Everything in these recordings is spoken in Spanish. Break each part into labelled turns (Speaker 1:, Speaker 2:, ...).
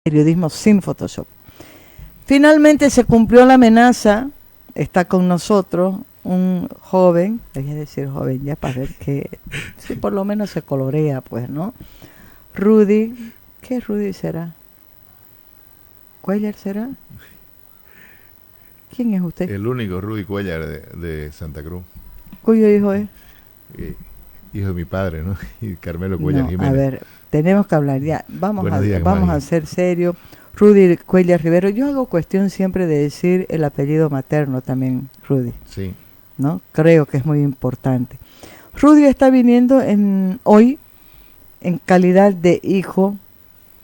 Speaker 1: periodismo sin Photoshop. Finalmente se cumplió la amenaza, está con nosotros un joven, voy a decir joven ya para ver que si por lo menos se colorea, pues, ¿no? Rudy, ¿qué Rudy será? ¿Cuellar será? ¿Quién es usted?
Speaker 2: El único Rudy Cuellar de Santa Cruz.
Speaker 1: ¿Cuyo hijo es?
Speaker 2: Hijo de mi padre, ¿no? Y Carmelo Cuellar
Speaker 1: No,
Speaker 2: Jiménez.
Speaker 1: a ver, tenemos que hablar ya. Vamos
Speaker 2: Días,
Speaker 1: a ser serios. Rudy Cuellar Rivero. Yo hago cuestión siempre de decir el apellido materno también, Rudy.
Speaker 2: Sí.
Speaker 1: ¿No? Creo que es muy importante. Rudy está viniendo hoy en calidad de hijo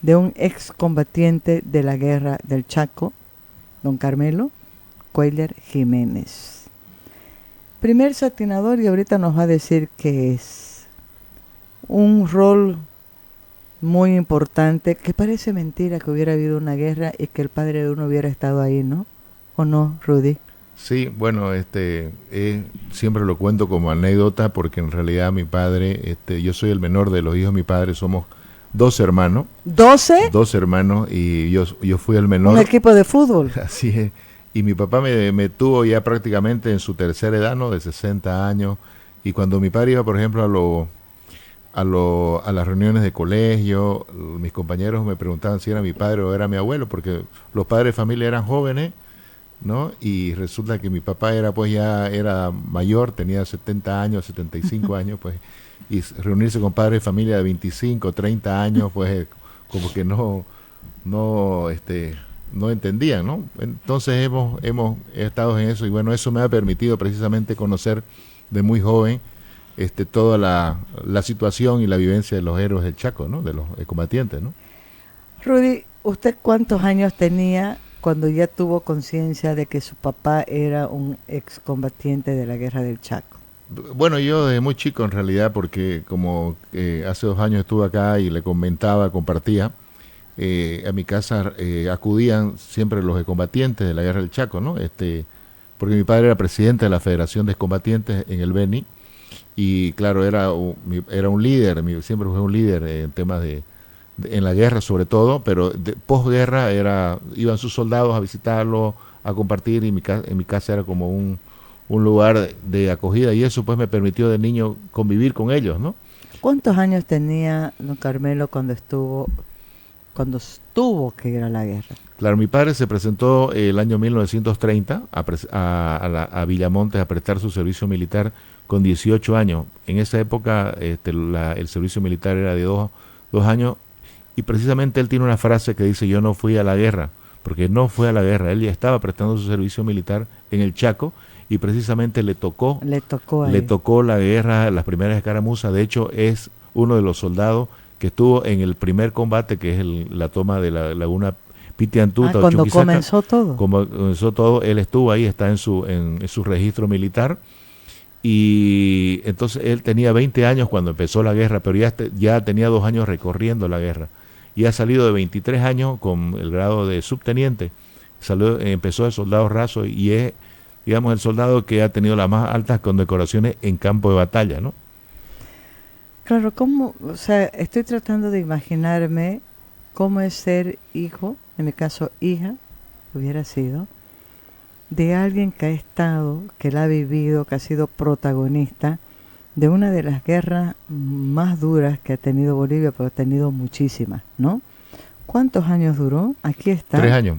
Speaker 1: de un excombatiente de la guerra del Chaco, don Carmelo Cuellar Jiménez. Primer satinador, y ahorita nos va a decir que es un rol muy importante, que parece mentira que hubiera habido una guerra y que el padre de uno hubiera estado ahí, ¿no? ¿O no, Rudy?
Speaker 2: Sí, bueno, siempre lo cuento como anécdota porque en realidad mi padre, yo soy el menor de los hijos de mi padre, somos 2 hermanos.
Speaker 1: ¿12?
Speaker 2: 2 hermanos y yo fui el menor.
Speaker 1: Un equipo de fútbol.
Speaker 2: Así es. Y mi papá me tuvo ya prácticamente en su tercera edad, ¿no? De 60 años. Y cuando mi padre iba, por ejemplo, a las reuniones de colegio, mis compañeros me preguntaban si era mi padre o era mi abuelo, porque los padres de familia eran jóvenes, ¿no? Y resulta que mi papá era mayor, tenía 70 años, 75 años, pues, y reunirse con padres de familia de 25, 30 años, pues, como que no entendían, ¿no? Entonces hemos estado en eso y bueno, eso me ha permitido precisamente conocer de muy joven toda la situación y la vivencia de los héroes del Chaco, ¿no? De los combatientes, ¿no?
Speaker 1: Rudy, ¿usted cuántos años tenía cuando ya tuvo conciencia de que su papá era un excombatiente de la guerra del Chaco?
Speaker 2: Bueno, yo desde muy chico en realidad, porque como hace 2 años estuve acá y le compartía, a mi casa acudían siempre los excombatientes de la guerra del Chaco, ¿no? Porque mi padre era presidente de la Federación de Excombatientes en el Beni, y claro, era un líder, siempre fue un líder en temas en la guerra sobre todo, pero posguerra iban sus soldados a visitarlo, a compartir, y en mi casa era como un lugar de acogida, y eso pues me permitió de niño convivir con ellos, ¿no?
Speaker 1: ¿Cuántos años tenía don Carmelo cuando tuvo que ir a la guerra?
Speaker 2: Claro, mi padre se presentó el año 1930 a Villamontes a prestar su servicio militar con 18 años. En esa época el servicio militar era de 2 años, y precisamente él tiene una frase que dice: yo no fui a la guerra, porque no fue a la guerra, él ya estaba prestando su servicio militar en el Chaco, y precisamente le tocó la guerra, las primeras escaramuzas. De hecho, es uno de los soldados que estuvo en el primer combate, que es la toma de la laguna Pitiantuta.
Speaker 1: Cuando
Speaker 2: Chuquisaca.
Speaker 1: comenzó todo.
Speaker 2: Comenzó todo, él estuvo ahí, está en su registro militar, y entonces él tenía 20 años cuando empezó la guerra, pero ya tenía 2 años recorriendo la guerra, y ha salido de 23 años con el grado de subteniente. Empezó de soldado raso y es, digamos, el soldado que ha tenido las más altas condecoraciones en campo de batalla, ¿no?
Speaker 1: Claro, estoy tratando de imaginarme cómo es ser hijo, en mi caso hija, hubiera sido, de alguien que ha estado, que la ha vivido, que ha sido protagonista de una de las guerras más duras que ha tenido Bolivia, pero ha tenido muchísimas, ¿no? ¿Cuántos años duró? Aquí está.
Speaker 2: 3 años.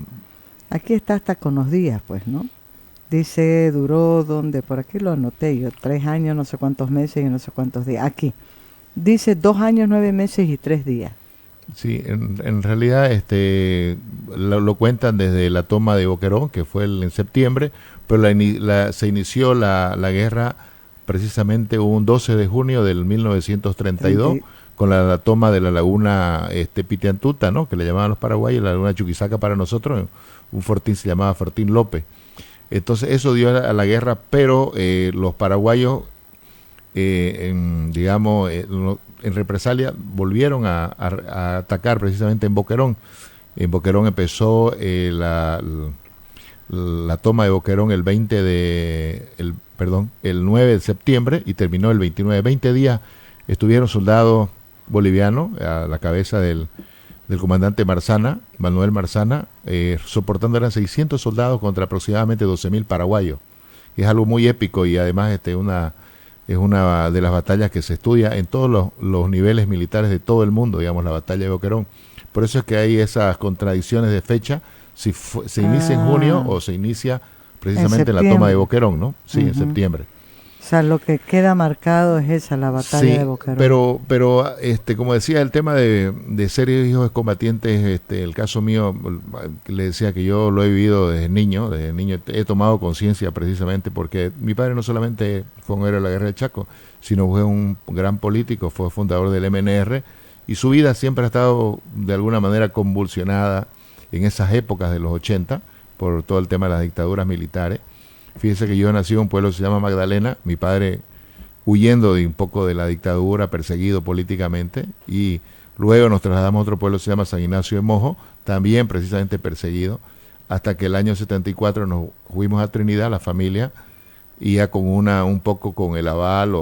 Speaker 1: Aquí está hasta con los días, pues, ¿no? Dice, duró, por aquí lo anoté yo, 3 años, no sé cuántos meses y no sé cuántos días. Aquí. Dice 2 años, 9 meses y 3 días.
Speaker 2: Sí, en realidad lo cuentan desde la toma de Boquerón, que fue en septiembre, pero se inició la guerra precisamente un 12 de junio del 1932, con la toma de la laguna Pitiantuta, ¿no? Que le llamaban los paraguayos, la laguna Chuquisaca para nosotros, un fortín se llamaba Fortín López. Entonces eso dio a la guerra, pero los paraguayos, en represalia, volvieron a atacar precisamente en Boquerón. En Boquerón empezó la toma de Boquerón el 9 de septiembre y terminó el 29. 20 días estuvieron soldados bolivianos a la cabeza del del comandante Marzana, Manuel Marzana, soportando eran 600 soldados contra aproximadamente 12.000 paraguayos. Es algo muy épico y además es una de las batallas que se estudia en todos los niveles militares de todo el mundo, digamos, la batalla de Boquerón. Por eso es que hay esas contradicciones de fecha, si se inicia en junio o se inicia precisamente en la toma de Boquerón, ¿no? Sí, en septiembre.
Speaker 1: O sea, lo que queda marcado es esa, la batalla de Boquerón.
Speaker 2: Pero como decía, el tema de ser hijos de combatientes, el caso mío, le decía que yo lo he vivido desde niño he tomado conciencia precisamente porque mi padre no solamente fue un héroe de la Guerra del Chaco, sino fue un gran político, fue fundador del MNR, y su vida siempre ha estado de alguna manera convulsionada en esas épocas de los 80 por todo el tema de las dictaduras militares. Fíjese que yo nací en un pueblo que se llama Magdalena, mi padre huyendo de un poco de la dictadura, perseguido políticamente, y luego nos trasladamos a otro pueblo que se llama San Ignacio de Mojo, también precisamente perseguido, hasta que el año 74 nos fuimos a Trinidad, la familia, y ya con un poco con el aval,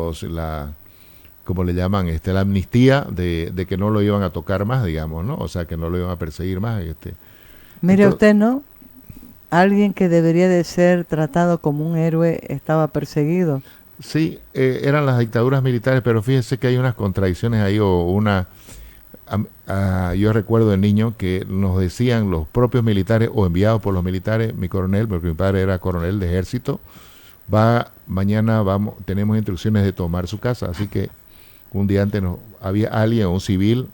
Speaker 2: como le llaman, la amnistía de que no lo iban a tocar más, digamos, ¿no? O sea, que no lo iban a perseguir más.
Speaker 1: Mire, entonces, usted, ¿no? Alguien que debería de ser tratado como un héroe estaba perseguido.
Speaker 2: Sí, eran las dictaduras militares, pero fíjese que hay unas contradicciones ahí yo recuerdo de niño que nos decían los propios militares o enviados por los militares, mi coronel, porque mi padre era coronel de ejército, mañana tenemos instrucciones de tomar su casa, así que un día antes había alguien, un civil,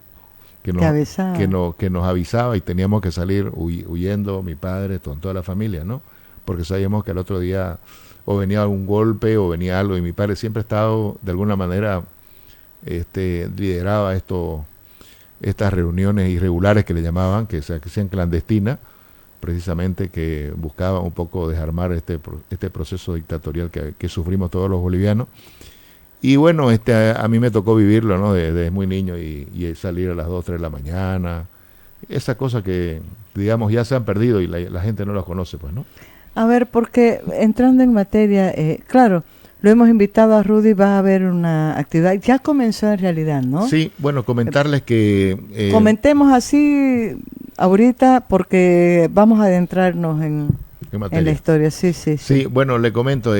Speaker 2: que nos avisaba y teníamos que salir huyendo, mi padre, con toda la familia, ¿no? Porque sabíamos que el otro día o venía algún golpe o venía algo, y mi padre siempre ha estado de alguna manera lideraba estas reuniones irregulares que le llamaban, que se hacían clandestinas, precisamente que buscaban un poco desarmar este proceso dictatorial que sufrimos todos los bolivianos. Y bueno, a mí me tocó vivirlo, ¿no? Desde muy niño y salir a las 2, 3 de la mañana. Esas cosas que, digamos, ya se han perdido y la gente no las conoce, pues, ¿no?
Speaker 1: A ver, porque entrando en materia, claro, lo hemos invitado a Rudy, va a haber una actividad, ya comenzó en realidad, ¿no?
Speaker 2: Sí, bueno, comentarles que...
Speaker 1: comentemos así ahorita porque vamos a adentrarnos en la historia, sí.
Speaker 2: Sí, bueno, le comento,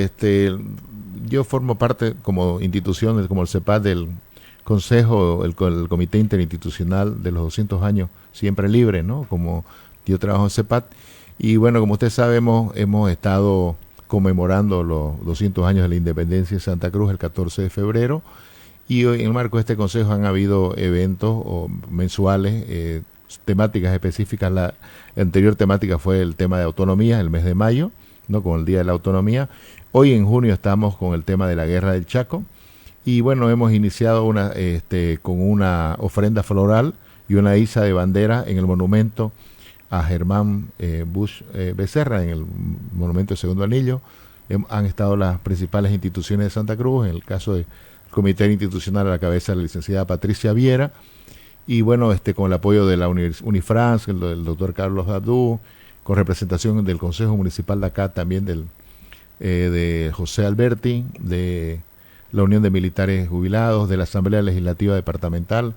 Speaker 2: yo formo parte como institución, como el CEPAT del Consejo, el Comité Interinstitucional de los 200 años Siempre Libre, ¿no? Como yo trabajo en CEPAT. Y bueno, como usted sabe, hemos estado conmemorando los 200 años de la independencia de Santa Cruz el 14 de febrero. Y hoy, en el marco de este consejo, han habido eventos mensuales, temáticas específicas. La anterior temática fue el tema de autonomía, el mes de mayo, ¿no? Con el Día de la Autonomía. Hoy en junio estamos con el tema de la Guerra del Chaco y bueno, hemos iniciado con una ofrenda floral y una iza de bandera en el monumento a Germán Bush Becerra, en el monumento de Segundo Anillo. Han estado las principales instituciones de Santa Cruz, en el caso del Comité Institucional a la cabeza de la licenciada Patricia Viera, y bueno, con el apoyo de la Unifrance, el doctor Carlos Dadú, con representación del Consejo Municipal de acá, también de José Alberti, de la Unión de Militares Jubilados, de la Asamblea Legislativa Departamental.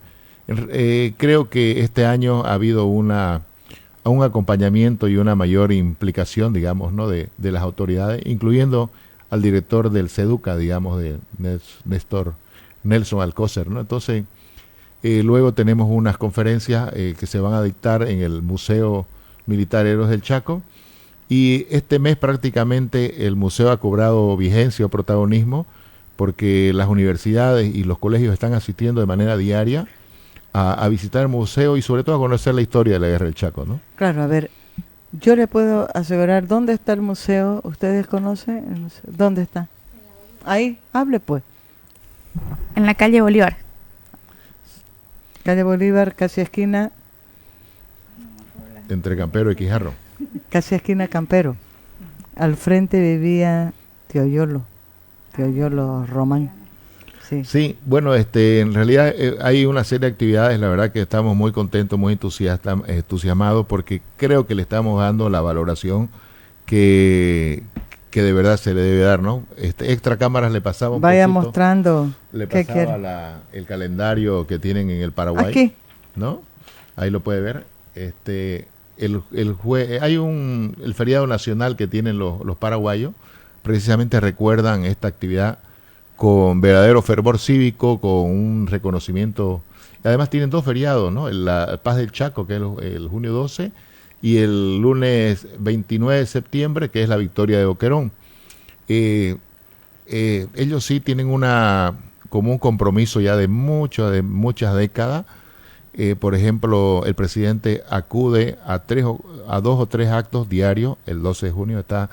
Speaker 2: Creo que este año ha habido un acompañamiento y una mayor implicación, digamos, ¿no? de las autoridades, incluyendo al director del SEDUCA, digamos, de Néstor Nelson Alcócer, ¿no? Entonces, luego tenemos unas conferencias que se van a dictar en el Museo Militar Héroes del Chaco. Y este mes prácticamente el museo ha cobrado vigencia o protagonismo porque las universidades y los colegios están asistiendo de manera diaria a visitar el museo y sobre todo a conocer la historia de la Guerra del Chaco, ¿no?
Speaker 1: Claro, a ver, yo le puedo asegurar, ¿dónde está el museo? ¿Ustedes conocen el museo? ¿Dónde está? Ahí, hable pues.
Speaker 3: En la calle Bolívar.
Speaker 1: Calle Bolívar, casi esquina.
Speaker 2: Entre Campero y Quijarro.
Speaker 1: Casi esquina Campero. Al frente vivía Teoyolo Román.
Speaker 2: Sí, bueno, en realidad hay una serie de actividades, la verdad que estamos muy contentos, muy entusiasmados, porque creo que le estamos dando la valoración que de verdad se le debe dar, ¿no? Extra cámaras le pasaba un
Speaker 1: Vaya
Speaker 2: poquito,
Speaker 1: mostrando.
Speaker 2: le pasaba el calendario que tienen en el Paraguay.
Speaker 1: Aquí.
Speaker 2: ¿No? ahí lo puede ver. El feriado nacional que tienen los paraguayos, precisamente recuerdan esta actividad con verdadero fervor cívico, con un reconocimiento. Además tienen dos feriados, ¿no? La Paz del Chaco, que es el junio 12, y el lunes 29 de septiembre, que es la victoria de Boquerón. Ellos sí tienen como un compromiso ya de muchas décadas. Por ejemplo, el presidente acude a 2 o 3 actos diarios. El 12 de junio está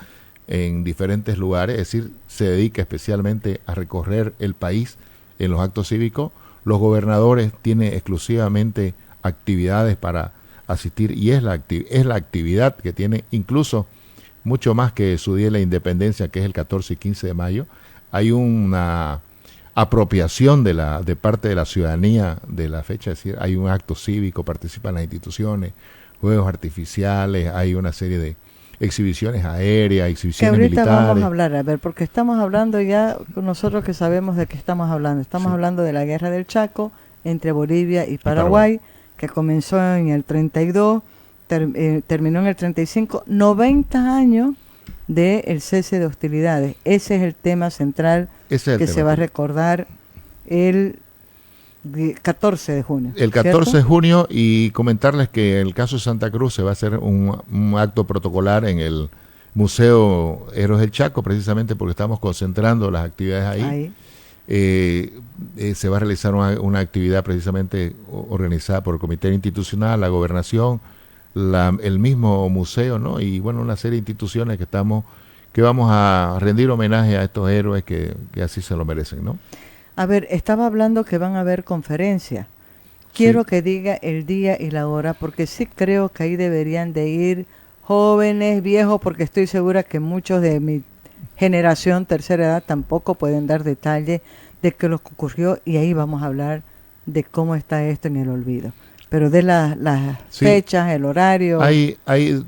Speaker 2: en diferentes lugares, es decir, se dedica especialmente a recorrer el país en los actos cívicos. Los gobernadores tienen exclusivamente actividades para asistir, y es la actividad que tiene incluso mucho más que su día de la independencia, que es el 14 y 15 de mayo. Hay una apropiación de parte de la ciudadanía de la fecha, es decir, hay un acto cívico, participan las instituciones, juegos artificiales, hay una serie de exhibiciones aéreas, exhibiciones
Speaker 1: que ahorita
Speaker 2: militares.
Speaker 1: vamos a hablar, a ver, porque estamos hablando ya, nosotros que sabemos de qué estamos hablando, estamos hablando de la guerra del Chaco entre Bolivia y Paraguay, que comenzó en el 32, terminó en el 35, 90 años del cese de hostilidades. Ese es el tema central se va a recordar el 14 de junio.
Speaker 2: El 14 de junio, y comentarles que en el caso de Santa Cruz se va a hacer un acto protocolar en el Museo Héroes del Chaco, precisamente porque estamos concentrando las actividades ahí. Se va a realizar una actividad precisamente organizada por el Comité Institucional, la Gobernación, el mismo museo, ¿no? Y bueno, una serie de instituciones que vamos a rendir homenaje a estos héroes que así se lo merecen, ¿no?
Speaker 1: A ver, estaba hablando que van a haber conferencias. Quiero que diga el día y la hora, porque sí creo que ahí deberían de ir jóvenes, viejos, porque estoy segura que muchos de mi generación, tercera edad, tampoco pueden dar detalles de qué lo que ocurrió, y ahí vamos a hablar de cómo está esto en el olvido. Pero de las fechas, el horario.
Speaker 2: Hay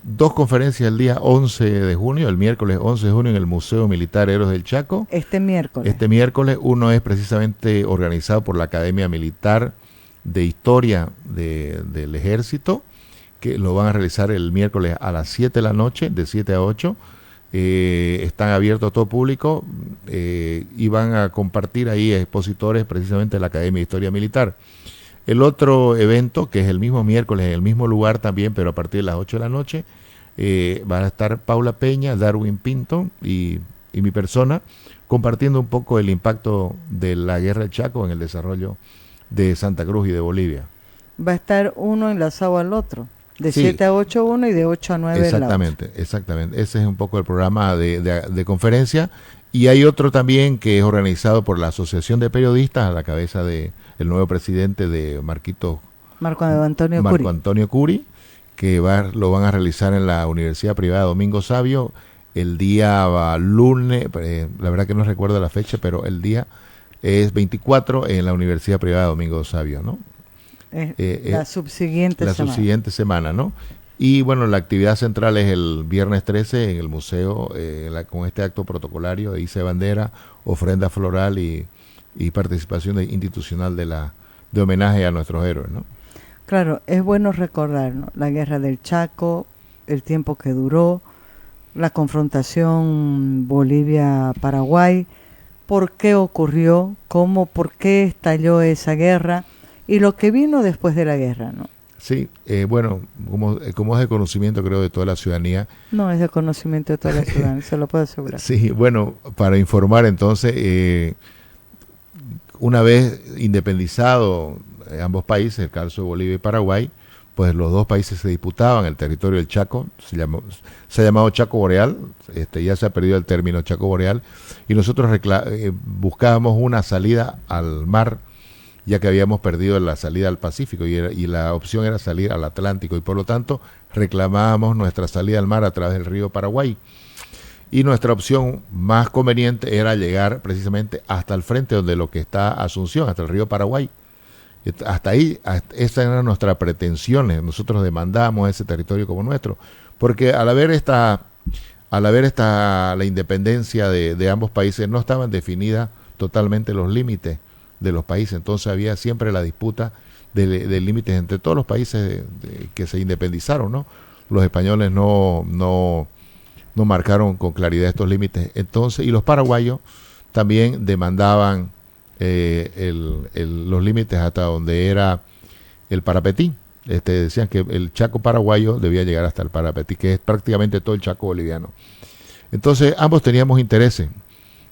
Speaker 2: 2 conferencias el día 11 de junio, el miércoles 11 de junio en el Museo Militar Héroes del Chaco.
Speaker 1: Este miércoles,
Speaker 2: uno es precisamente organizado por la Academia Militar de Historia del Ejército, que lo van a realizar el miércoles a las 7 de la noche, de 7 a 8. Están abiertos a todo público, y van a compartir ahí expositores precisamente de la Academia de Historia Militar. El otro evento, que es el mismo miércoles, en el mismo lugar también, pero a partir de las 8 de la noche, van a estar Paula Peña, Darwin Pinto y mi persona, compartiendo un poco el impacto de la guerra del Chaco en el desarrollo de Santa Cruz y de Bolivia.
Speaker 1: Va a estar uno enlazado al otro, de 7 a 8 uno y de 8 a 9
Speaker 2: exactamente, ese es un poco el programa de conferencia. Y hay otro también que es organizado por la Asociación de Periodistas, a la cabeza de el nuevo presidente de
Speaker 1: Marco Antonio
Speaker 2: Curi, que lo van a realizar en la Universidad Privada Domingo Savio el día lunes, la verdad que no recuerdo la fecha, pero el día es 24 en la Universidad Privada Domingo Savio, ¿no?
Speaker 1: La subsiguiente
Speaker 2: semana, ¿no? Y bueno, la actividad central es el viernes 13 en el museo, con este acto protocolario de hice bandera, ofrenda floral y participación institucional de homenaje a nuestros héroes, ¿no?
Speaker 1: Claro, es bueno recordar, ¿no?, la guerra del Chaco, el tiempo que duró, la confrontación Bolivia-Paraguay, por qué ocurrió, por qué estalló esa guerra y lo que vino después de la guerra, ¿no?
Speaker 2: Sí, bueno, como es de conocimiento, creo, de toda la ciudadanía.
Speaker 1: No, es de conocimiento de toda la ciudadanía, se lo puedo asegurar.
Speaker 2: Sí, bueno, para informar entonces, una vez independizado ambos países, el caso de Bolivia y Paraguay, pues los dos países se disputaban el territorio del Chaco, se ha llamado Chaco Boreal, ya se ha perdido el término Chaco Boreal, y nosotros buscábamos una salida al mar, ya que habíamos perdido la salida al Pacífico y la opción era salir al Atlántico, y por lo tanto reclamábamos nuestra salida al mar a través del río Paraguay. Y nuestra opción más conveniente era llegar precisamente hasta el frente donde lo que está Asunción, hasta el río Paraguay. Hasta ahí, esas eran nuestras pretensiones. Nosotros demandábamos ese territorio como nuestro, porque al haber la independencia de ambos países, no estaban definidas totalmente los límites de los países. Entonces había siempre la disputa de límites entre todos los países que se independizaron, ¿no? Los españoles no marcaron con claridad estos límites. Entonces, y los paraguayos también demandaban los límites hasta donde era el Parapetí. Decían que el Chaco paraguayo debía llegar hasta el Parapetí, que es prácticamente todo el Chaco boliviano. Entonces, ambos teníamos intereses.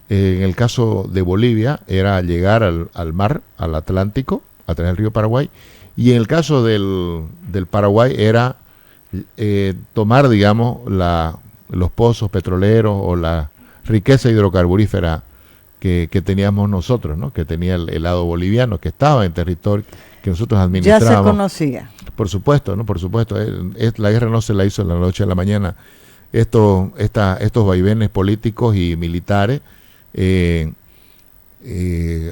Speaker 2: En el caso de Bolivia, era llegar al mar, al Atlántico, a través del río Paraguay, y en el caso del Paraguay era tomar, digamos, los pozos petroleros o la riqueza hidrocarburífera que teníamos nosotros, ¿no? Que tenía el lado boliviano, que estaba en territorio que nosotros administrábamos.
Speaker 1: Ya se conocía.
Speaker 2: Por supuesto, ¿no? Por supuesto. La guerra no se la hizo en la noche a la mañana. Estos vaivenes políticos y militares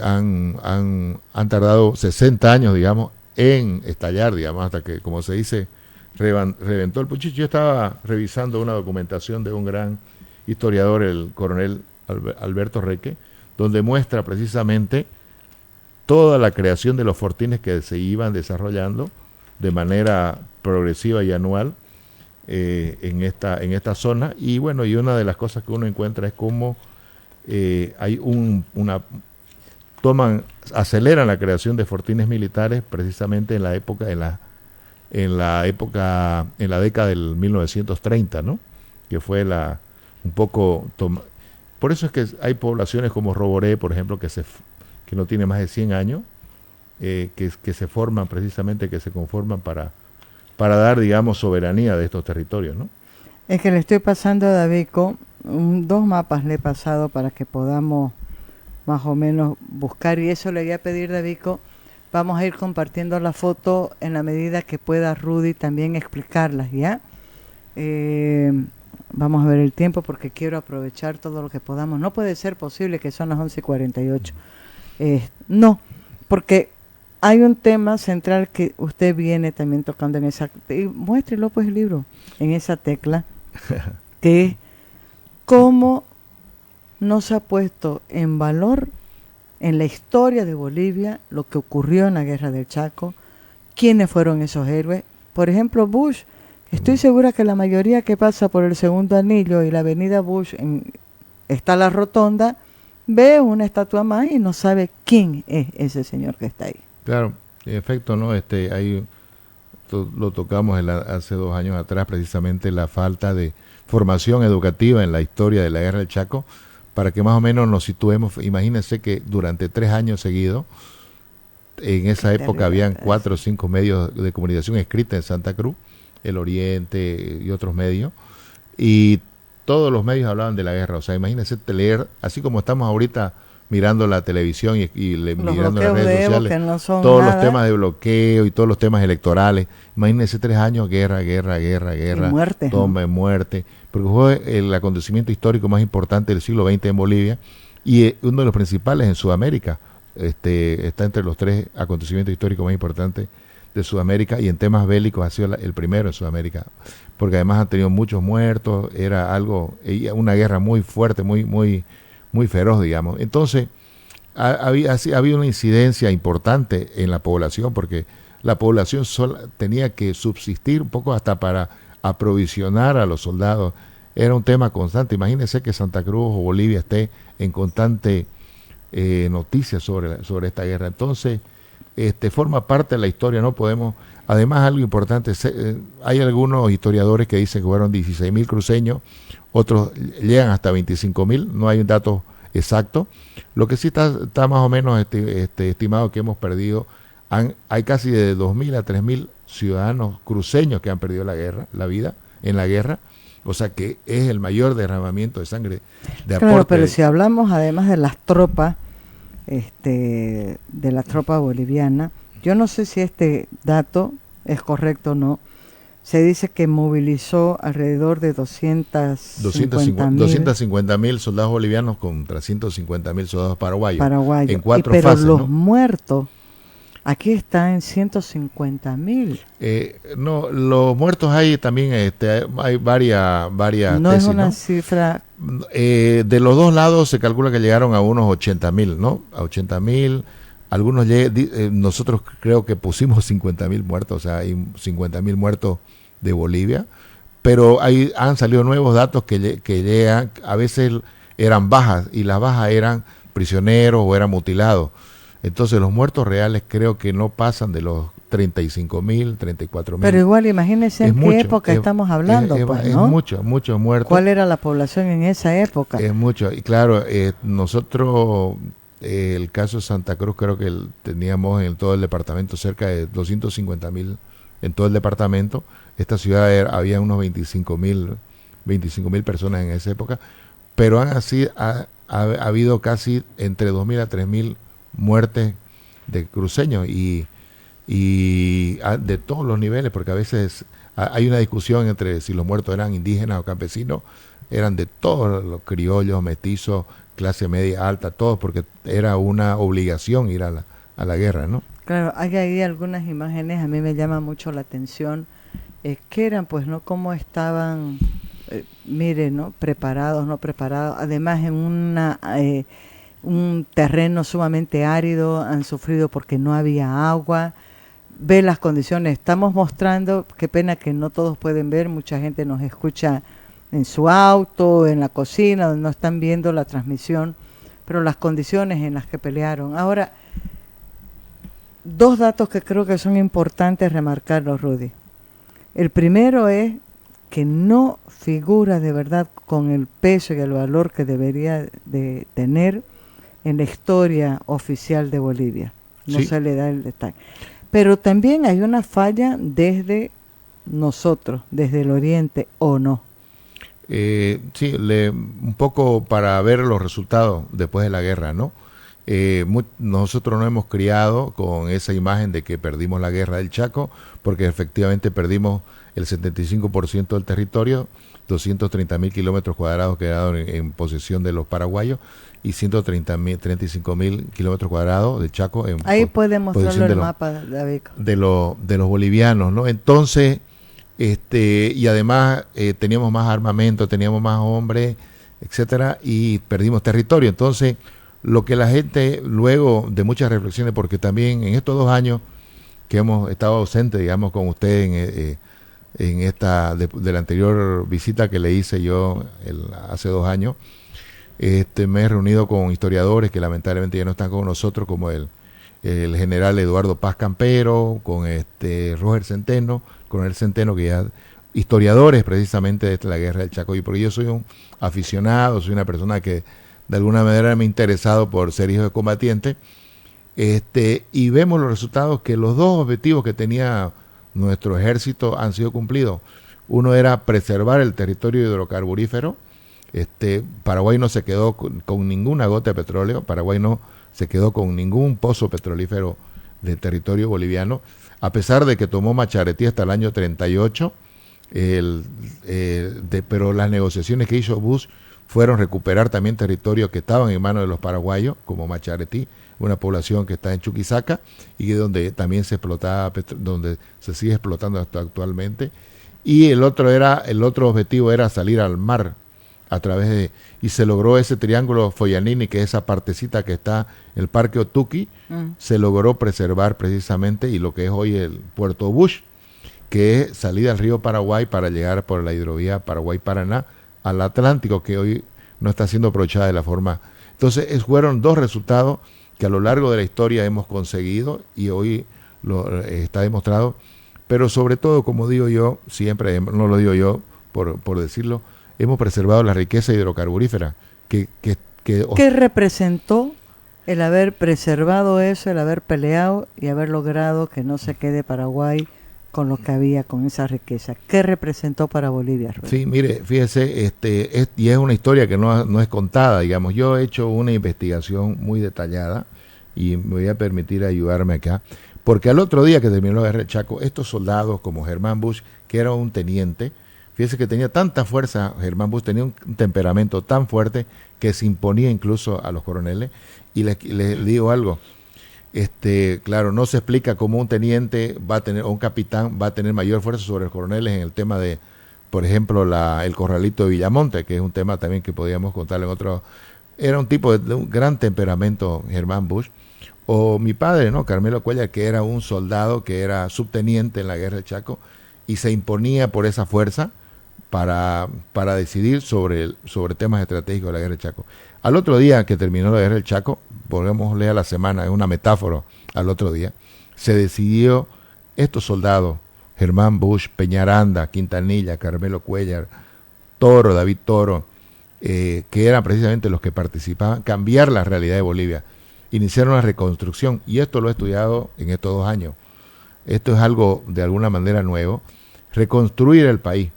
Speaker 2: han tardado 60 años, digamos, en estallar, digamos, hasta que, como se dice, reventó el puchicho. Yo estaba revisando una documentación de un gran historiador, el coronel Alberto Reque, donde muestra precisamente toda la creación de los fortines que se iban desarrollando de manera progresiva y anual en esta zona. Y bueno, y una de las cosas que uno encuentra es cómo hay aceleran la creación de fortines militares precisamente en la década del 1930, ¿no? Que fue por eso es que hay poblaciones como Roboré, por ejemplo, que no tiene más de 100 años, que se forman precisamente, que se conforman para dar, digamos, soberanía de estos territorios, ¿no?
Speaker 1: Es que le estoy pasando a Davico 2 mapas, le he pasado para que podamos más o menos buscar, y eso le voy a pedir, Davico, vamos a ir compartiendo la foto en la medida que pueda Rudy también explicarlas, ¿ya? Vamos a ver el tiempo porque quiero aprovechar todo lo que podamos. No puede ser posible que son las 11:48. No, porque hay un tema central que usted viene también tocando en esa... muéstrelo pues el libro, en esa tecla, que es cómo no se ha puesto en valor en la historia de Bolivia lo que ocurrió en la Guerra del Chaco, quiénes fueron esos héroes. Por ejemplo, Bush. Estoy segura que la mayoría que pasa por el Segundo Anillo y la avenida Bush, está la rotonda, ve una estatua más y no sabe quién es ese señor que está ahí.
Speaker 2: Claro, en efecto, ¿no? Ahí lo tocamos hace 2 años atrás, precisamente la falta de formación educativa en la historia de la Guerra del Chaco, para que más o menos nos situemos. Imagínense que durante 3 años seguidos, en esa época habían 4 o 5 medios de comunicación escrita en Santa Cruz, El Oriente y otros medios, y todos los medios hablaban de la guerra. O sea, imagínense leer, así como estamos ahorita mirando la televisión y mirando las redes sociales, todos los temas de bloqueo y todos los temas electorales. Imagínense 3 años, guerra,
Speaker 1: muerte,
Speaker 2: toma, muerte, porque fue el acontecimiento histórico más importante del siglo XX en Bolivia y uno de los principales en Sudamérica. Está entre los 3 acontecimientos históricos más importantes de Sudamérica, y en temas bélicos ha sido el primero en Sudamérica, porque además han tenido muchos muertos, era una guerra muy fuerte, muy feroz, digamos. Entonces ha habido una incidencia importante en la población, porque la población tenía que subsistir un poco hasta para aprovisionar a los soldados. Era un tema constante. Imagínense que Santa Cruz o Bolivia esté en constante noticias sobre esta guerra. Entonces forma parte de la historia, no podemos. Además, algo importante, hay algunos historiadores que dicen que fueron 16.000 cruceños, otros llegan hasta 25.000, no hay un dato exacto. Lo que sí está más o menos estimado que hemos perdido, hay casi de 2.000 a 3.000 ciudadanos cruceños que han perdido la vida en la guerra, o sea que es el mayor derramamiento de sangre de aporte.
Speaker 1: Claro, pero si hablamos además de las tropas, de la tropa boliviana, yo no sé si este dato es correcto o no. Se dice que movilizó alrededor de
Speaker 2: 250.000 soldados bolivianos contra 150.000 soldados paraguayos. En 4
Speaker 1: pero
Speaker 2: fases.
Speaker 1: Los
Speaker 2: ¿no?
Speaker 1: muertos aquí están en 150.000.
Speaker 2: No, los muertos hay también, hay varias
Speaker 1: no
Speaker 2: tesis,
Speaker 1: es una
Speaker 2: ¿no?
Speaker 1: cifra.
Speaker 2: De los dos lados se calcula que llegaron a unos 80.000, ¿no? A 80.000, nosotros creo que pusimos 50.000 muertos, o sea, hay 50.000 muertos de Bolivia, pero han salido nuevos datos que llegan, a veces eran bajas, y las bajas eran prisioneros o eran mutilados. Entonces los muertos reales creo que no pasan de los 35.000, 34.000.
Speaker 1: Pero igual imagínense en qué época estamos hablando, pues, ¿no?
Speaker 2: Es muchos muertos.
Speaker 1: ¿Cuál era la población en esa época?
Speaker 2: Es mucho, y claro, nosotros, el caso de Santa Cruz, creo que teníamos en todo el departamento cerca de 250.000 en todo el departamento. Esta ciudad había unos 25.000 personas en esa época, pero ha habido casi entre 2.000 a 3.000 muertes de cruceños y de todos los niveles, porque a veces hay una discusión entre si los muertos eran indígenas o campesinos. Eran de todos los criollos, mestizos, clase media, alta, todos, porque era una obligación ir a la guerra, ¿no?
Speaker 1: Claro, hay ahí algunas imágenes, a mí me llama mucho la atención, que eran, pues, ¿no? Cómo estaban, mire, ¿no? Preparados, no preparados, además en un terreno sumamente árido, han sufrido porque no había agua. Ve las condiciones, estamos mostrando, qué pena que no todos pueden ver, mucha gente nos escucha en su auto, en la cocina, donde no están viendo la transmisión, pero las condiciones en las que pelearon. Ahora, dos datos que creo que son importantes remarcarlos, Rudy. El primero es que no figura de verdad con el peso y el valor que debería de tener en la historia oficial de Bolivia. No
Speaker 2: Sí.
Speaker 1: se le da el detalle. Pero también hay una falla desde nosotros, desde el oriente, ¿o no?
Speaker 2: Sí, un poco para ver los resultados después de la guerra, ¿no? Nosotros nos hemos criado con esa imagen de que perdimos la guerra del Chaco, porque efectivamente perdimos el 75% del territorio, 230.000 kilómetros cuadrados quedaron en posesión de los paraguayos y 135.000 kilómetros cuadrados de Chaco en
Speaker 1: Ahí puede mostrarlo
Speaker 2: posesión
Speaker 1: el mapa, David.
Speaker 2: de los bolivianos, ¿no? Entonces, y además teníamos más armamento, teníamos más hombres, etcétera, y perdimos territorio. Entonces, lo que la gente, luego de muchas reflexiones, porque también en estos 2 años que hemos estado ausentes, digamos, con usted en esta, de la anterior visita que le hice yo hace 2 años, me he reunido con historiadores que lamentablemente ya no están con nosotros, como el general Eduardo Paz Campero, con Roger Centeno, coronel Centeno, que ya historiadores precisamente de la guerra del Chaco, y porque yo soy un aficionado, soy una persona que de alguna manera me he interesado por ser hijo de combatiente, y vemos los resultados, que los 2 objetivos que tenía nuestro ejército han sido cumplidos. Uno era preservar el territorio hidrocarburífero. Paraguay no se quedó con ninguna gota de petróleo, Paraguay no se quedó con ningún pozo petrolífero del territorio boliviano, a pesar de que tomó Macharetí hasta el año 38, pero las negociaciones que hizo Bush fueron recuperar también territorios que estaban en manos de los paraguayos, como Macharetí, una población que está en Chuquisaca y donde también se explotaba, donde se sigue explotando hasta actualmente. Y el otro objetivo era salir al mar a través y se logró ese triángulo Foyanini, que es esa partecita que está en el Parque Otuqui, se logró preservar precisamente, y lo que es hoy el Puerto Bush, que es salida al río Paraguay para llegar por la hidrovía Paraguay-Paraná al Atlántico, que hoy no está siendo aprovechada de la forma. Entonces, fueron 2 resultados que a lo largo de la historia hemos conseguido y hoy está demostrado, pero sobre todo, como digo yo, siempre, no lo digo yo por decirlo, hemos preservado la riqueza hidrocarburífera.
Speaker 1: ¿Qué representó el haber preservado eso, el haber peleado y haber logrado que no se quede Paraguay con lo que había, con esa riqueza? ¿Qué representó para Bolivia, Rudy?
Speaker 2: Sí, mire, fíjese, y es una historia que no es contada, digamos. Yo he hecho una investigación muy detallada y me voy a permitir ayudarme acá, porque al otro día que terminó la guerra del Chaco, estos soldados como Germán Busch, que era un teniente, fíjese que tenía tanta fuerza, Germán Busch tenía un temperamento tan fuerte que se imponía incluso a los coroneles, y les digo algo, claro, no se explica cómo un teniente va a tener, o un capitán va a tener mayor fuerza sobre los coroneles en el tema de, por ejemplo, el corralito de Villamonte, que es un tema también que podíamos contarle en otro. Era un tipo de un gran temperamento, Germán Busch. O mi padre, ¿no? Carmelo Cuellar, que era un soldado, que era subteniente en la guerra del Chaco, y se imponía por esa fuerza para decidir sobre temas estratégicos de la guerra del Chaco. Al otro día que terminó la guerra del Chaco, volvemosle a la semana, es una metáfora, al otro día, se decidió estos soldados, Germán Busch, Peñaranda, Quintanilla, Carmelo Cuellar, Toro, David Toro, que eran precisamente los que participaban, cambiar la realidad de Bolivia, iniciar una reconstrucción, y esto lo he estudiado en estos 2 años. Esto es algo de alguna manera nuevo, reconstruir el país.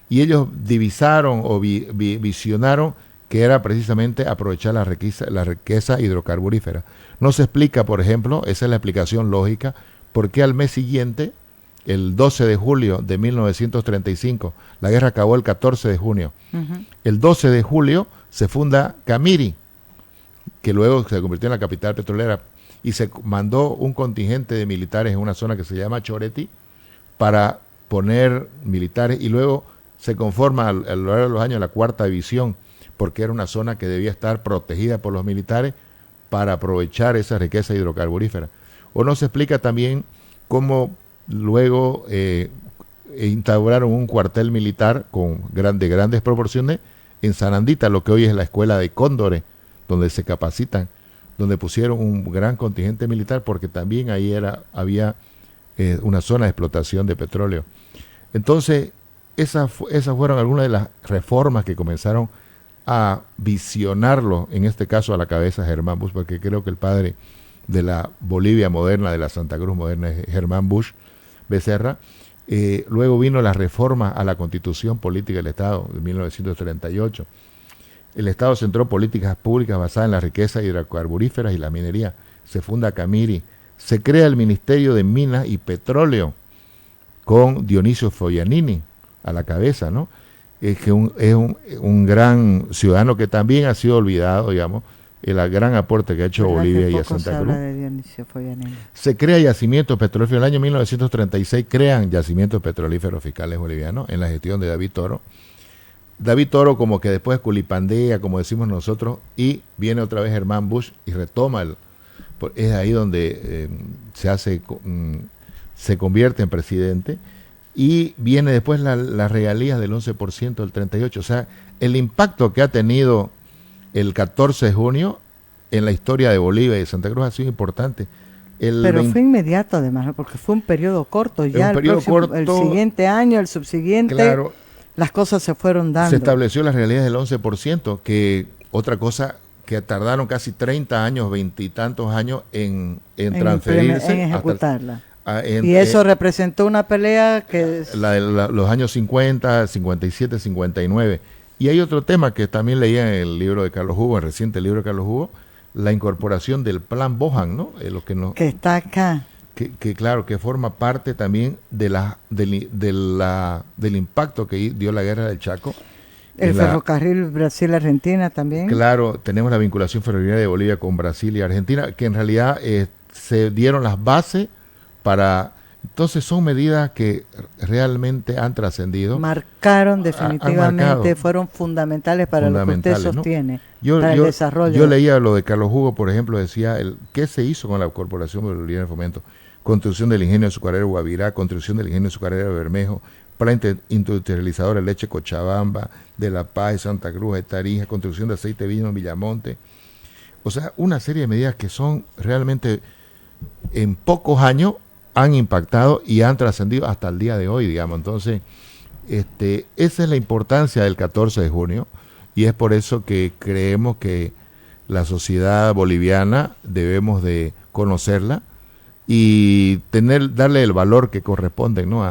Speaker 2: Y ellos divisaron o visionaron que era precisamente aprovechar la riqueza hidrocarburífera. No se explica, por ejemplo, esa es la explicación lógica, por qué al mes siguiente, el 12 de julio de 1935, la guerra acabó el 14 de junio, el 12 de julio se funda Camiri, que luego se convirtió en la capital petrolera, y se mandó un contingente de militares en una zona que se llama Choreti para poner militares, y luego se conforma a lo largo de los años la 4ª división, porque era una zona que debía estar protegida por los militares para aprovechar esa riqueza hidrocarburífera. O no se explica también cómo luego instauraron un cuartel militar de grandes proporciones en Sanandita, lo que hoy es la escuela de Cóndores, donde se capacitan, donde pusieron un gran contingente militar, porque también ahí había una zona de explotación de petróleo. Entonces, esas fueron algunas de las reformas que comenzaron a visionarlo, en este caso a la cabeza Germán Busch, porque creo que el padre de la Bolivia moderna, de la Santa Cruz moderna, es Germán Busch Becerra. Luego vino la reforma a la Constitución Política del Estado de 1938. El Estado centró políticas públicas basadas en la riqueza hidrocarburíferas y la minería. Se funda Camiri. Se crea el Ministerio de Minas y Petróleo con Dionisio Foglianini a la cabeza, ¿no? Es que es un gran ciudadano que también ha sido olvidado, digamos, el gran aporte que ha hecho a Bolivia y a Santa Cruz. Se crea yacimientos petrolíferos. En el año 1936 crean yacimientos petrolíferos fiscales bolivianos en la gestión de David Toro. David Toro como que después culipandea, como decimos nosotros, y viene otra vez Germán Busch y retoma es ahí donde se convierte en presidente, y viene después las regalías del 11% del 38%. O sea, el impacto que ha tenido el 14 de junio en la historia de Bolivia y de Santa Cruz ha sido importante.
Speaker 1: Pero fue inmediato además, ¿no? Porque fue un periodo corto. Ya el siguiente año, el subsiguiente, claro, las cosas se fueron dando.
Speaker 2: Se estableció las regalías del 11%, que otra cosa que tardaron casi 30 años, 20 y tantos años en transferirse.
Speaker 1: En ejecutarla. Y eso representó una pelea que
Speaker 2: los años 50, 57, 59. Y hay otro tema que también leía en el libro de Carlos Hugo, el reciente libro de Carlos Hugo, la incorporación del Plan Bohan, ¿no?
Speaker 1: Que está acá.
Speaker 2: Que claro, que forma parte también del impacto que dio la guerra del Chaco.
Speaker 1: El ferrocarril Brasil-Argentina también.
Speaker 2: Claro, tenemos la vinculación ferroviaria de Bolivia con Brasil y Argentina, que en realidad se dieron las bases para... Entonces son medidas que realmente han trascendido.
Speaker 1: Marcaron definitivamente, fueron fundamentales para lo que usted sostiene,
Speaker 2: ¿no?
Speaker 1: para el desarrollo.
Speaker 2: Yo leía lo de Carlos Hugo, por ejemplo, decía, ¿qué se hizo con la Corporación Boliviana de Fomento? Construcción del ingenio azucarero Guavirá, construcción del ingenio azucarero Bermejo, plan industrializador de leche Cochabamba, de La Paz, de Santa Cruz, de Tarija, construcción de aceite de vino en Villamonte. O sea, una serie de medidas que son realmente en pocos años han impactado y han trascendido hasta el día de hoy, digamos. Entonces, esa es la importancia del 14 de junio, y es por eso que creemos que la sociedad boliviana debemos de conocerla y darle el valor que corresponde, ¿no?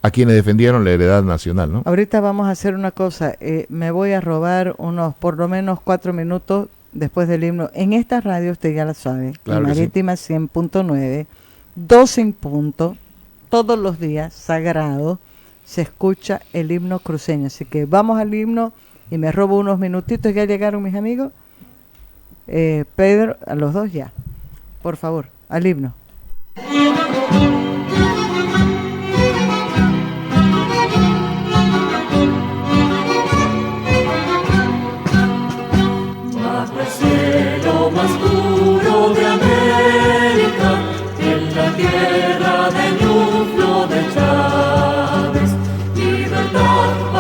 Speaker 2: a quienes defendieron la heredad nacional, ¿no?
Speaker 1: Ahorita vamos a hacer una cosa, me voy a robar unos por lo menos 4 minutos después del himno. En esta radio, usted ya la sabe,
Speaker 2: claro,
Speaker 1: en Marítima 100.9, 12 en punto, todos los días, sagrado, se escucha el himno cruceño. Así que vamos al himno y me robo unos minutitos. ¿Ya llegaron mis amigos? Pedro, a los dos ya. Por favor, al himno.
Speaker 4: Bajo el cielo más puro de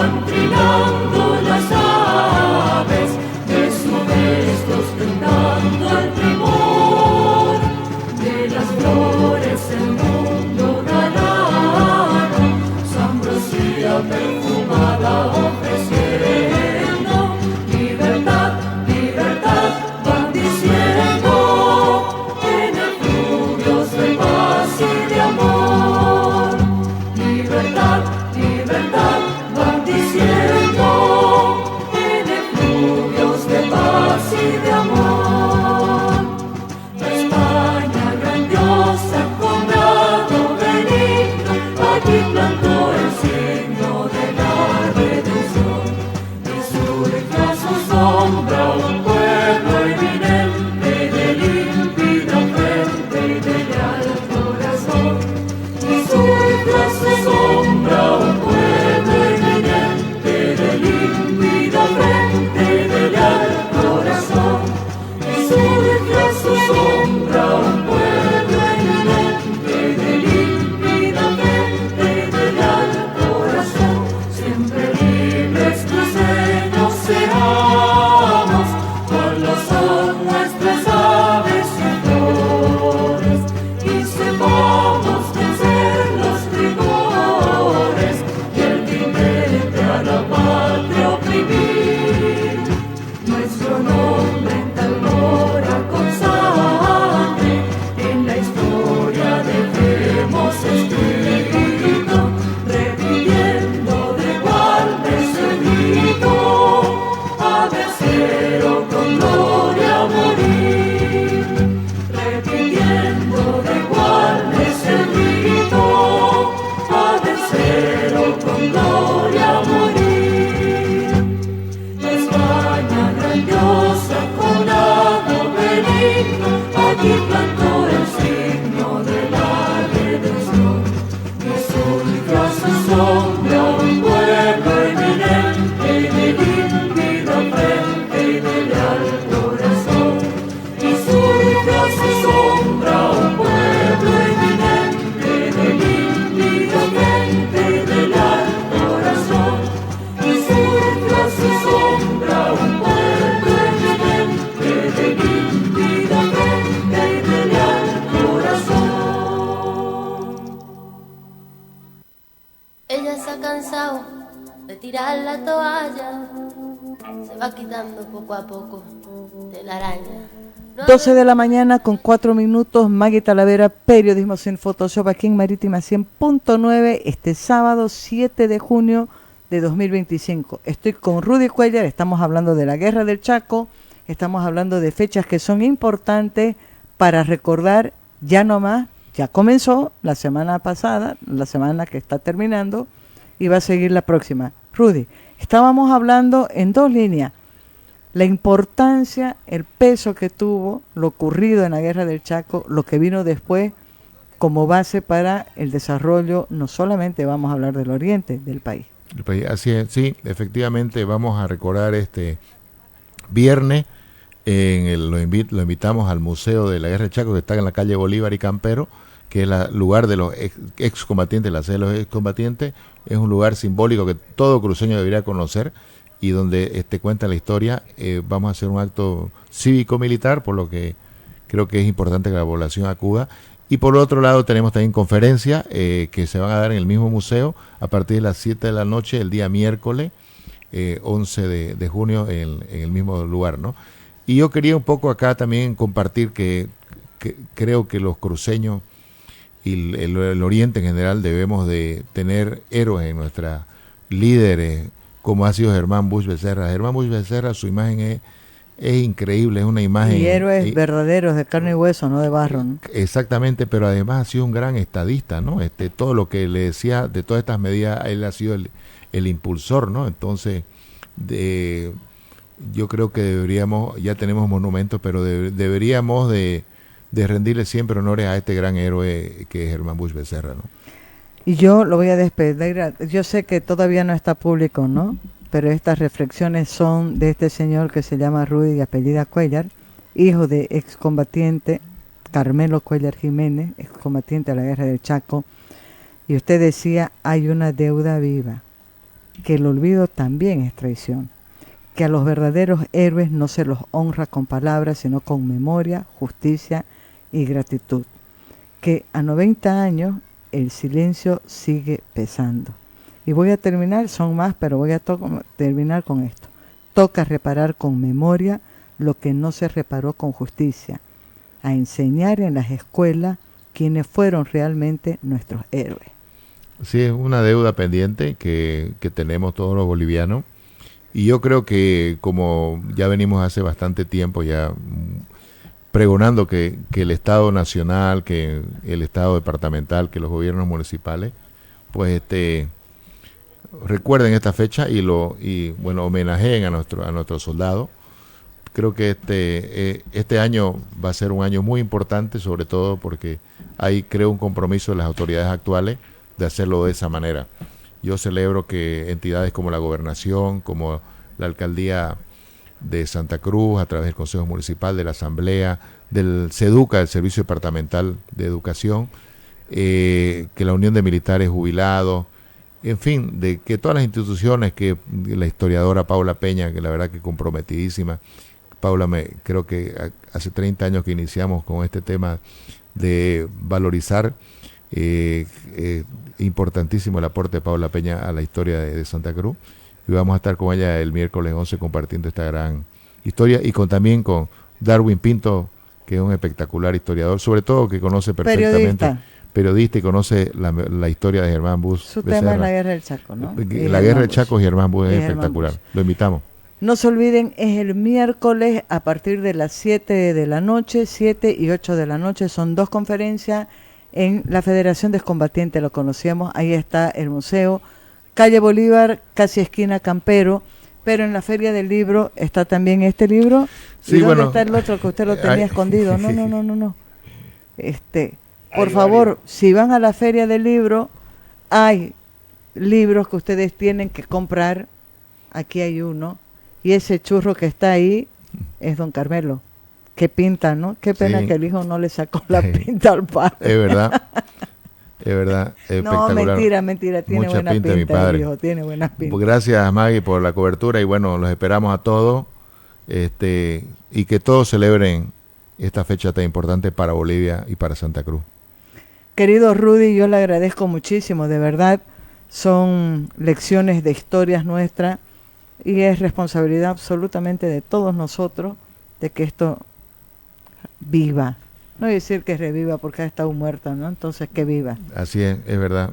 Speaker 4: van trinando las aves, de sus gestos brindando el primor, de las flores el mundo galano, Ambrosía perfumada ofreciendo, libertad, libertad, van diciendo, en efluvios de paz y de amor. Libertad, libertad, van diciendo, en efluvios de paz y de amor. España grandiosa, con grado benigno, aquí plantó el signo de la redención, y surge a su sombra un pueblo eminente, de límpida frente y de leal corazón, y surge a su sombra un pueblo eminente, de límpida frente y de leal corazón, y surge a su sombra un pueblo eminente, de límpida frente y de leal corazón. Siempre libres cruceños seamos, cuando son nuestras aves y flores, y sepamos vencer los rigores y el jinete a la patria oprimir. Nuestro nombre en tal hora con sangre en la historia dejemos escrito, repitiendo de guardes el grito, a vencero con gloria a morir. Repitiendo de guardes el grito, a vencero con gloria a morir. España grandiosa, con grado benigno, aquí plantó el signo de la redención, y surge a su sombra un pueblo eminente, de límpida frente y de leal corazón, y surge a su sombra un pueblo eminente, de límpida frente y de leal corazón, y surge a su sombra un pueblo eminente, de límpida frente y de leal corazón.
Speaker 5: Ella se ha cansado de tirar la toalla, se va quitando poco a poco de la araña.
Speaker 1: 12 de la mañana con 4 minutos, Maggie Talavera, periodismo sin Photoshop, aquí en Marítima 100.9, este sábado 7 de junio de 2025. Estoy con Rudy Cuellar, estamos hablando de la Guerra del Chaco, estamos hablando de fechas que son importantes para recordar, ya no más, ya comenzó la semana pasada, la semana que está terminando, y va a seguir la próxima. Rudy, estábamos hablando en dos líneas, la importancia, el peso que tuvo lo ocurrido en la Guerra del Chaco, lo que vino después como base para el desarrollo, no solamente vamos a hablar del oriente del país.
Speaker 2: Así es, sí, efectivamente vamos a recordar este viernes, lo invitamos al Museo de la Guerra del Chaco, que está en la calle Bolívar y Campero, que es el lugar de los excombatientes, la sede de los excombatientes. Es un lugar simbólico que todo cruceño debería conocer, y donde cuenta la historia. Vamos a hacer un acto cívico-militar, por lo que creo que es importante que la población acuda. Y por otro lado tenemos también conferencias que se van a dar en el mismo museo a partir de las 7 de la noche el día miércoles 11 de junio en el mismo lugar, ¿no? Y yo quería un poco acá también compartir que creo que los cruceños y el oriente en general debemos de tener héroes en nuestras líderes, como ha sido Germán Busch Becerra. Germán Busch Becerra, su imagen es increíble, es una imagen...
Speaker 1: Y héroes verdaderos, de carne y hueso, no de barro, ¿no?
Speaker 2: Exactamente, pero además ha sido un gran estadista, ¿no? Todo lo que le decía de todas estas medidas, él ha sido el impulsor, ¿no? Entonces, yo creo que deberíamos, ya tenemos monumentos, pero deberíamos de rendirle siempre honores a este gran héroe que es Germán Busch Becerra, ¿no?
Speaker 1: Y yo lo voy a despedir. Yo sé que todavía no está público, ¿no? Pero estas reflexiones son de este señor que se llama Rudy y apellida Cuellar, hijo de excombatiente Carmelo Cuellar Jiménez, excombatiente de la Guerra del Chaco. Y usted decía, hay una deuda viva. que el olvido también es traición, que a los verdaderos héroes no se los honra con palabras, sino con memoria, justicia y gratitud, que a 90 años el silencio sigue pesando. Y voy a terminar, son más, pero voy a terminar con esto. Toca reparar con memoria lo que no se reparó con justicia, a enseñar en las escuelas quienes fueron realmente nuestros héroes.
Speaker 2: Sí, es una deuda pendiente que tenemos todos los bolivianos. Y yo creo que como ya venimos hace bastante tiempo ya pregonando que el Estado nacional, que el Estado departamental, que los gobiernos municipales, pues recuerden esta fecha y bueno, homenajeen a nuestros soldados. Creo que este año va a ser un año muy importante, sobre todo porque hay, creo, un compromiso de las autoridades actuales de hacerlo de esa manera. Yo celebro que entidades como la Gobernación, como la Alcaldía de Santa Cruz, a través del Consejo Municipal, de la Asamblea, del SEDUCA, del Servicio Departamental de Educación, que la Unión de Militares Jubilados, en fin, de que todas las instituciones, que la historiadora Paula Peña, que la verdad que comprometidísima. Paula, creo que hace 30 años que iniciamos con este tema de valorizar, importantísimo el aporte de Paula Peña a la historia de Santa Cruz, y vamos a estar con ella el miércoles 11 compartiendo esta gran historia, y también con Darwin Pinto, que es un espectacular historiador, sobre todo que conoce perfectamente, periodista y conoce la historia de Germán Busch.
Speaker 1: Su tema es la Guerra del Chaco, ¿no?
Speaker 2: La Guerra del Chaco y Germán Busch es espectacular. Lo invitamos.
Speaker 1: No se olviden, es el miércoles a partir de las 7 de la noche, 7 y 8 de la noche, son 2 conferencias en la Federación de Excombatientes, lo conocíamos, ahí está el museo, calle Bolívar, casi esquina Campero, pero en la Feria del Libro está también este libro.
Speaker 2: Sí,
Speaker 1: ¿Y dónde
Speaker 2: bueno,
Speaker 1: está el otro que usted lo tenía escondido? No. Por favor, si van a la Feria del Libro, hay libros que ustedes tienen que comprar, aquí hay uno, y ese churro que está ahí es Don Carmelo. Qué pinta, ¿no? Qué pena que el hijo no le sacó la pinta al padre.
Speaker 2: Es verdad, espectacular.
Speaker 1: No, mentira, tiene
Speaker 2: mucha
Speaker 1: buena pinta
Speaker 2: mi padre.
Speaker 1: el hijo, tiene buena pinta.
Speaker 2: Pues gracias, Maggie, por la cobertura, y bueno, los esperamos a todos, y que todos celebren esta fecha tan importante para Bolivia y para Santa Cruz.
Speaker 1: Querido Rudy, yo le agradezco muchísimo, de verdad, son lecciones de historias nuestras, y es responsabilidad absolutamente de todos nosotros de que esto viva. No voy a decir que reviva porque ha estado muerta, ¿no? Entonces que viva.
Speaker 2: Así es verdad.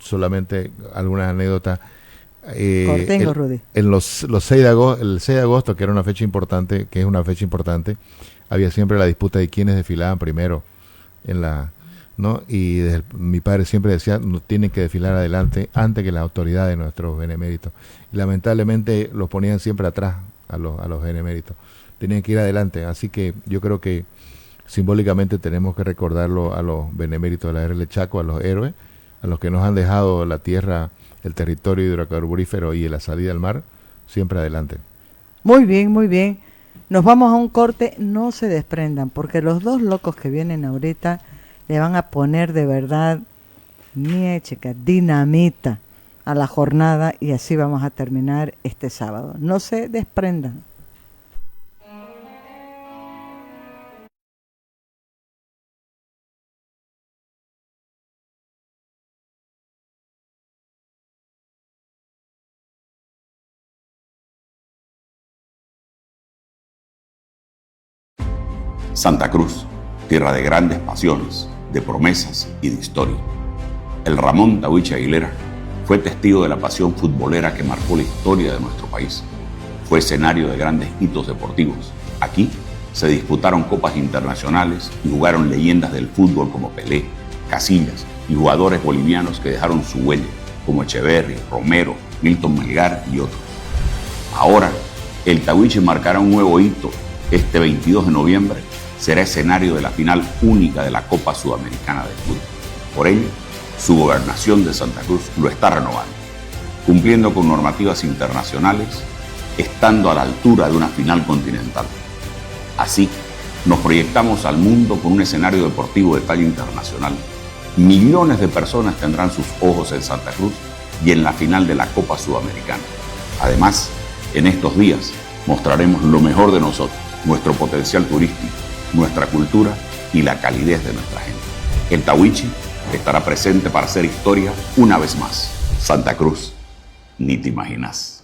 Speaker 2: Solamente algunas anécdotas.
Speaker 1: Cortengo, Rudy.
Speaker 2: En los 6 de agosto, el 6 de agosto, que era una fecha importante, que es una fecha importante, había siempre la disputa de quiénes desfilaban primero ¿no? Y mi padre siempre decía, no tienen que desfilar adelante antes que las autoridades, nuestros beneméritos. Y lamentablemente los ponían siempre atrás a los beneméritos. Tenían que ir adelante. Así que yo creo que simbólicamente tenemos que recordarlo a los beneméritos de la Guerra del Chaco, a los héroes, a los que nos han dejado la tierra, el territorio hidrocarburífero y la salida al mar, siempre adelante.
Speaker 1: Muy bien, muy bien. Nos vamos a un corte, no se desprendan, porque los 2 locos que vienen ahorita le van a poner de verdad, chica, dinamita a la jornada, y así vamos a terminar este sábado. No se desprendan.
Speaker 6: Santa Cruz, tierra de grandes pasiones, de promesas y de historia. El Ramón Tahuiche Aguilera fue testigo de la pasión futbolera que marcó la historia de nuestro país. Fue escenario de grandes hitos deportivos. Aquí se disputaron copas internacionales y jugaron leyendas del fútbol como Pelé, Casillas y jugadores bolivianos que dejaron su huella, como Echeverri, Romero, Milton Melgar y otros. Ahora, el Tahuiche marcará un nuevo hito. Este 22 de noviembre será escenario de la final única de la Copa Sudamericana de Fútbol. Por ello, su gobernación de Santa Cruz lo está renovando, cumpliendo con normativas internacionales, estando a la altura de una final continental. Así, nos proyectamos al mundo con un escenario deportivo de talla internacional. Millones de personas tendrán sus ojos en Santa Cruz y en la final de la Copa Sudamericana. Además, en estos días mostraremos lo mejor de nosotros, nuestro potencial turístico, nuestra cultura y la calidez de nuestra gente. El Tahuichi estará presente para hacer historia una vez más. Santa Cruz, ni te imaginas.